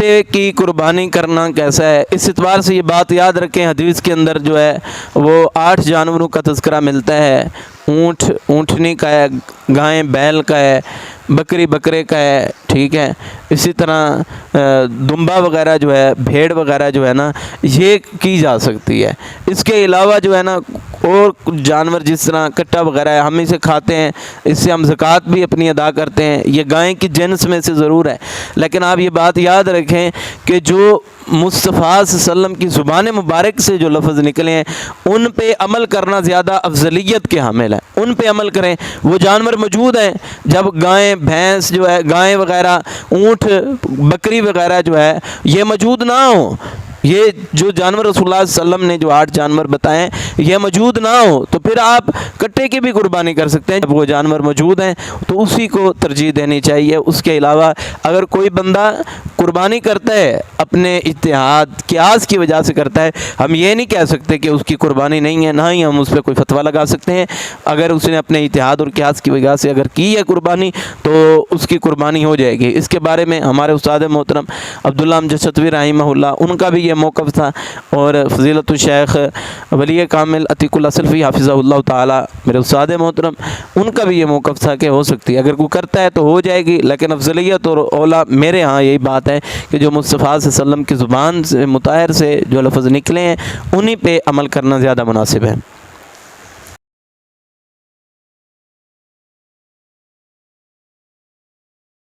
کٹے کی قربانی کرنا کیسا ہے، اس اعتبار سے یہ بات یاد رکھیں، حدیث کے اندر جو ہے وہ 8 جانوروں کا تذکرہ ملتا ہے۔ اونٹ اونٹنی کا ہے، گائیں بیل کا ہے، بکری بکرے کا ہے، ٹھیک ہے۔ اسی طرح دمبا وغیرہ جو ہے، بھیڑ وغیرہ جو ہے نا، یہ کی جا سکتی ہے۔ اس کے علاوہ جو ہے نا اور جانور جس طرح کٹا وغیرہ ہے، ہم اسے کھاتے ہیں، اس سے ہم زکوٰۃ بھی اپنی ادا کرتے ہیں، یہ گائیں کی جنس میں سے ضرور ہے۔ لیکن آپ یہ بات یاد رکھیں کہ جو مصطفیٰ صلی اللہ علیہ وسلم کی زبان مبارک سے جو لفظ نکلے ہیں ان پہ عمل کرنا زیادہ افضلیت کے حامل ہے، ان پہ عمل کریں۔ وہ جانور موجود ہیں، جب گائیں بھینس جو ہے، گائیں وغیرہ، اونٹ بکری وغیرہ جو ہے یہ موجود نہ ہوں، یہ جو جانور رسول اللہ صلی اللہ علیہ وسلم نے جو 8 جانور بتائیں یہ موجود نہ ہو تو پھر آپ کٹے کی بھی قربانی کر سکتے ہیں۔ جب وہ جانور موجود ہیں تو اسی کو ترجیح دینی چاہیے۔ اس کے علاوہ اگر کوئی بندہ قربانی کرتا ہے اپنے اجتہاد قیاس کی وجہ سے کرتا ہے، ہم یہ نہیں کہہ سکتے کہ اس کی قربانی نہیں ہے، نہ ہی ہم اس پہ کوئی فتویٰ لگا سکتے ہیں۔ اگر اس نے اپنے اجتہاد اور قیاس کی وجہ سے اگر کی ہے قربانی تو اس کی قربانی ہو جائے گی۔ اس کے بارے میں ہمارے استاد محترم عبداللہ امجد شطوی رحمہ اللہ ان کا بھی یہ موقف تھا، اور فضیلت الشیخ ولی کامل عتیق اللہ سلفی حافظہ اللہ تعالی میرے استاد محترم ان کا بھی یہ موقف تھا کہ ہو سکتی ہے، اگر کوئی کرتا ہے تو ہو جائے گی، لیکن افضلیت اور اولا میرے ہاں یہی بات ہے کہ جو مصطفیٰ صلی اللہ علیہ وسلم کی زبان سے مطہر سے جو لفظ نکلے ہیں انہی پہ عمل کرنا زیادہ مناسب ہے۔